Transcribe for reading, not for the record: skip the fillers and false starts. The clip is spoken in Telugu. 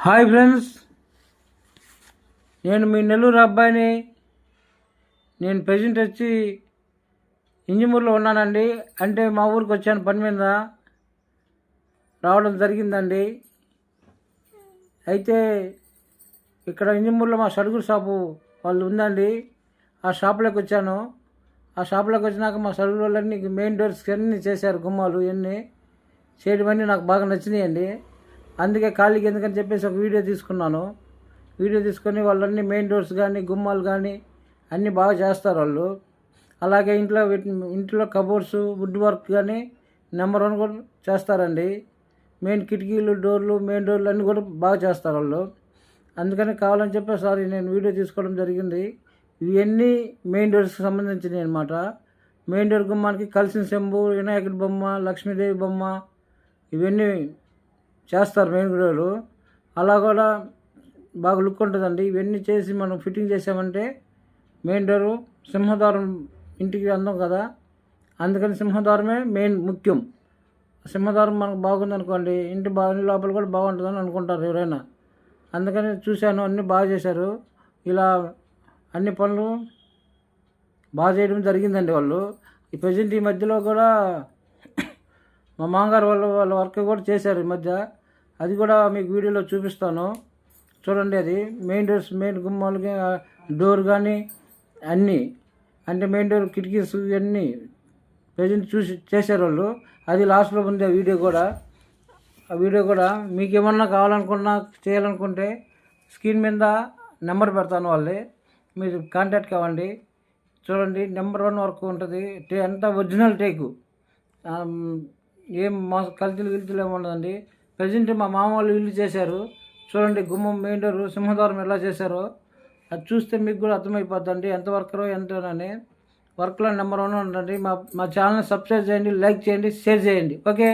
హాయ్ ఫ్రెండ్స్, నేను మీ నెల్లూరు అబ్బాయిని. నేను ప్రెజెంట్ వచ్చి ఇంజమూరులో ఉన్నానండి. అంటే మా ఊరికి వచ్చాను, పని మీద రావడం జరిగిందండి. అయితే ఇక్కడ ఇంజమూరులో మా సరుకుల షాపు వాళ్ళు ఉందండి. ఆ షాప్లోకి వచ్చాను. ఆ షాప్లోకి వచ్చినాక మా సరుకుల వాళ్ళన్నీ మెయిన్ డోర్స్ అన్నీ చేశారు, గుమ్మాలు ఇవన్నీ చేయడం నాకు బాగా నచ్చినాయండి. అందుకే ఖాళీకి ఎందుకని చెప్పేసి ఒక వీడియో తీసుకున్నాను. వీడియో తీసుకొని వాళ్ళన్నీ మెయిన్ డోర్స్ కానీ గుమ్మాలు కానీ అన్నీ బాగా చేస్తారు వాళ్ళు. అలాగే ఇంట్లో కబోర్డ్స్ వుడ్ వర్క్ కానీ నెంబర్ 1 కూడా చేస్తారండి. మెయిన్ కిటికీలు డోర్లు మెయిన్ డోర్లు అన్నీ కూడా బాగా చేస్తారు వాళ్ళు. అందుకని కావాలని చెప్పేసారి నేను వీడియో తీసుకోవడం జరిగింది. ఇవన్నీ మెయిన్ డోర్స్కి సంబంధించినవి అనమాట. మెయిన్ డోర్ గుమ్మానికి కలిసిన చెంబు, వినాయకుడి బొమ్మ, లక్ష్మీదేవి బొమ్మ ఇవన్నీ చేస్తారు మెయిన్ డోరు. అలా కూడా బాగా లుక్ ఉంటుందండి. ఇవన్నీ చేసి మనం ఫిట్టింగ్ చేసామంటే మెయిన్ డోరు సింహద్వారం ఇంటికి అందం కదా, అందుకని సింహద్వారమే మెయిన్ ముఖ్యం. సింహద్వారం మనకు బాగుందనుకోండి, ఇంటి లోపల కూడా బాగుంటుందని అనుకుంటారు ఎవరైనా. అందుకని చూశాను, అన్నీ బాగా చేశారు. ఇలా అన్ని పనులు బాగా చేయడం జరిగిందండి వాళ్ళు. ఈ ప్రజెంట్ ఈ మధ్యలో కూడా మా మామగారు వాళ్ళ వర్క్ కూడా చేశారు ఈ మధ్య. అది కూడా మీకు వీడియోలో చూపిస్తాను, చూడండి. అది మెయిన్ డోర్స్, మెయిన్ గుమ్మాలకి డోర్ కానీ అన్నీ, అంటే మెయిన్ డోర్ కిటికీస్ ఇవన్నీ ప్రజెంట్ చూసి చేశారు వాళ్ళు. అది లాస్ట్లో ఉంది ఆ వీడియో కూడా. ఆ వీడియో కూడా మీకు ఏమన్నా కావాలనుకున్నా చేయాలనుకుంటే స్క్రీన్ మీద నెంబర్ పెడతాను, వాళ్ళే మీరు కాంటాక్ట్ కావండి. చూడండి, నెంబర్ 1 వర్క్ ఉంటుంది. అంతా ఒరిజినల్ టేకు, ఏం కల్తీలు ఏమి ఉండదండి. ప్రజెంట్ మా మామ వాళ్ళు ఇల్లు చేశారు. చూడండి, గుమ్మం మెయిన్ డోర్ సింహద్వారం ఎలా చేశారో అది చూస్తే మీకు కూడా అర్థమైపోద్దండి ఎంత వర్కరో ఎంతోనని. వర్క్లో నెంబర్ 1 ఉండండి. మా ఛానల్ని సబ్స్క్రైబ్ చేయండి, లైక్ చేయండి, షేర్ చేయండి. ఓకే.